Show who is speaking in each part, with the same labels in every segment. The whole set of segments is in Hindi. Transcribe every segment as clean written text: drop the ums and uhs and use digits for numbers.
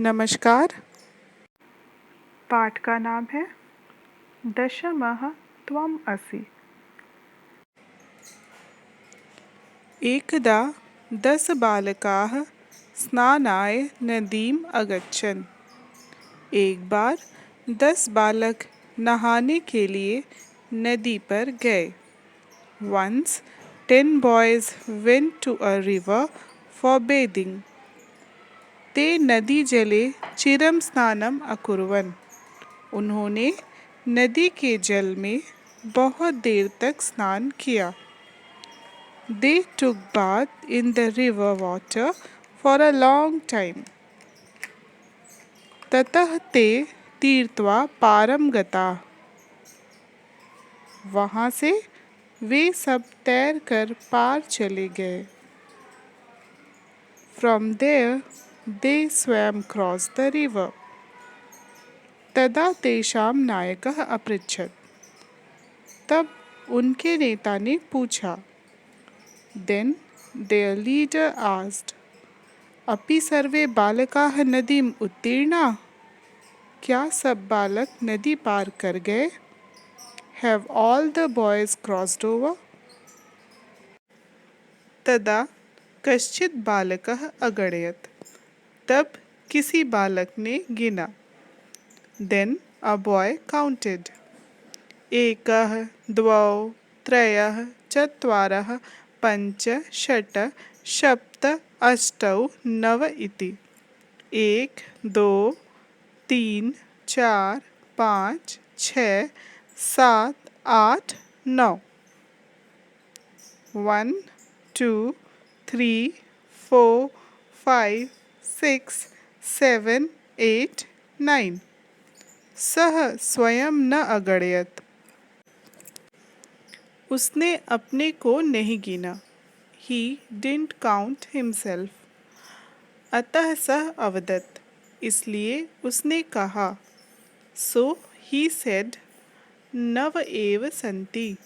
Speaker 1: नमस्कार। पाठ का नाम है दशमः त्वम् असि। एकदा 10 बालकाः स्नानाय नदीम् अगच्छन्। एक बार 10 बालक नहाने के लिए नदी पर गए। Once 10 boys went to a river for bathing. ते नदी जले चिरं स्नानम् अकुर्वन्। उन्होंने नदी के जल में बहुत देर तक स्नान किया। They took bath in the river water for a long time. ततः ते तीर्त्वा पारं गताः। वहाँ से वे सब तैर कर पार चले गए। From there they swam across the river. तदा तेषां नायकः अपृच्छत्। तब उनके नेता ने पूछा। Then their leader asked, अपि सर्वे बालकाः नदीम् उत्तीर्णाः? क्या सब बालक नदी पार कर गए? Have all the boys crossed over? तदा कश्चित् बालकः अगणयत्। तब किसी बालक ने गिना। Then a boy counted. एकः, द्वौ, त्रयः, चत्वारः, पञ्च, षट्, सप्त, अष्टौ, नव इति। 1, 2, 3, 4, 5, 6, 7, 8, 9। 1, 2, 3, 4, 5, 6, 7, 8, 9। सः स्वयं न अगणयत्। उसने अपने को नहीं गिना। He didn't count himself. अतः सः अवदत्। इसलिए उसने कहा। So he said, नव एव सन्ति।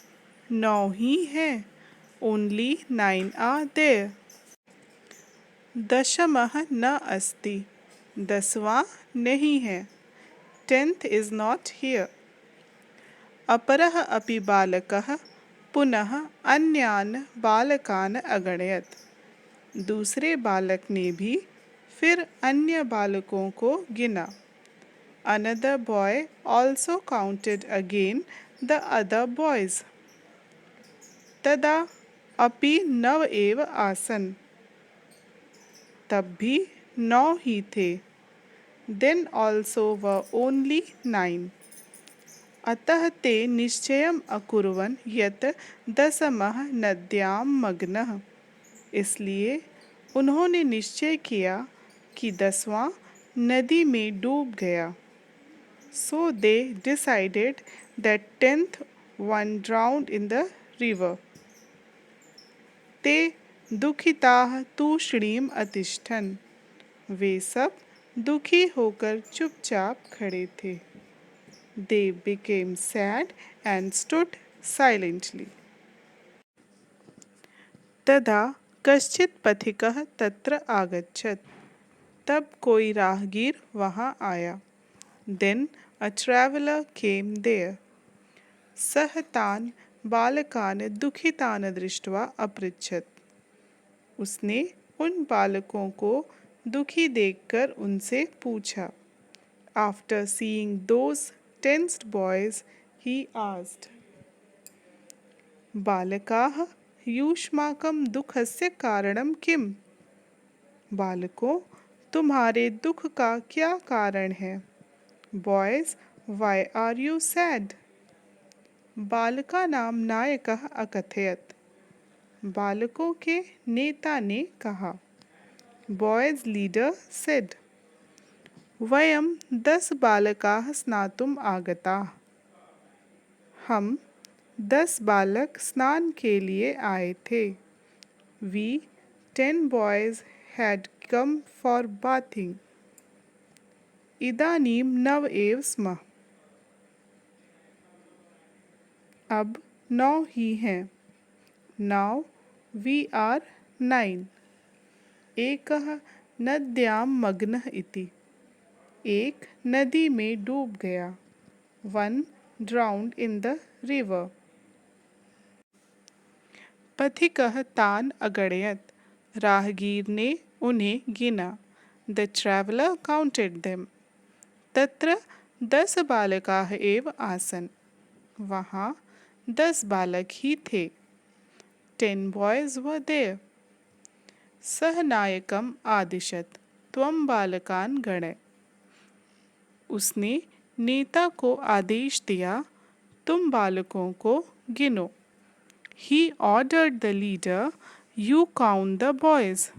Speaker 1: 9 ही हैं। Only 9 are there. दशमः न अस्ति। 10वां नहीं है। 10th is not here. अपरः अपि बालकः पुनः अन्यान् बालकान् अगणयत्। दूसरे बालक ने भी फिर अन्य बालकों को गिना। Another boy also counted again the other boys. तदा अपि 9 एव आसन्। तब भी 9 ही थे। Then also were only 9. अतः ते निश्चयम् अकुर्वन् यत् दशमः नद्यां मग्नः। इसलिए उन्होंने निश्चय किया कि 10वां नदी में डूब गया। So they decided that 10th one drowned in the river. ते दुखिताः तूष्णीम् अतिष्ठन्। वे सब दुखी होकर चुपचाप खड़े थे। They became sad and stood silently. तदा कश्चित् पथिकः तत्र आगच्छत्। तब कोई राहगीर वहाँ आया। Then a traveler came there. सः तान् बालकान् दुखितान् दृष्ट्वा अपृच्छत्। उसने उन बालकों को दुखी देखकर उनसे पूछा। After seeing those tensed boys, he asked, बालकाः युष्माकं दुःखस्य कारणं किम्? बालकों, तुम्हारे दुख का क्या कारण है? Boys, why are you sad? बालकानां नायकः अकथयत्। बालकों के नेता ने कहा। Boys leader said, वयं 10 बालकाः स्नातुम् आगताः। हम 10 बालक स्नान के लिए आए थे। We 10 boys had come for bathing. इदानीं 9 एव स्मः। अब 9 ही हैं। Now we are 9. एकः नद्यां मग्नः इति। एक नदी में डूब गया। One drowned in the river. पथिकः तान् अगणयत्, राहगीर ने उन्हें गिना। द ट्रैवलर काउंटेड देम, तत्र 10 बालकाः एव आसन्, वहाँ 10 बालक ही थे। 10 boys were there. सः नायकम् आदिशत्, त्वं बालकान् गणय, उसने नेता को आदेश दिया, तुम बालकों को गिनो। He ordered the leader, you count the boys.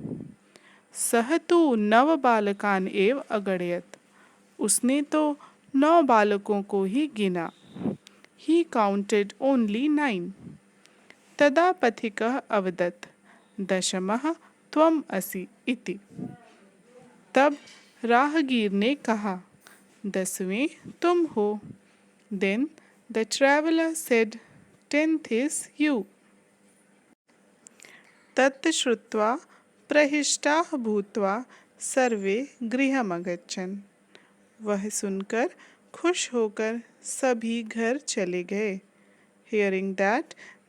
Speaker 1: सः तु 9 बालकान् एव अगणयत्, उसने तो 9 बालकों को ही गिना। He counted only 9. तदा पथिकः अवदत्, दशमः त्वम् असि इति। तब राहगीर ने कहा, 10वें तुम हो। Then the traveler said, 10th is you. तत् श्रुत्वा प्रहिष्टाः भूत्वा सर्वे गृहमगच्छन्। वह सुनकर खुश होकर सभी घर चले गए। Hearing that,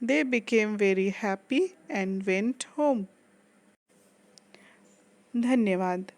Speaker 1: they became very happy and went home. धन्यवाद।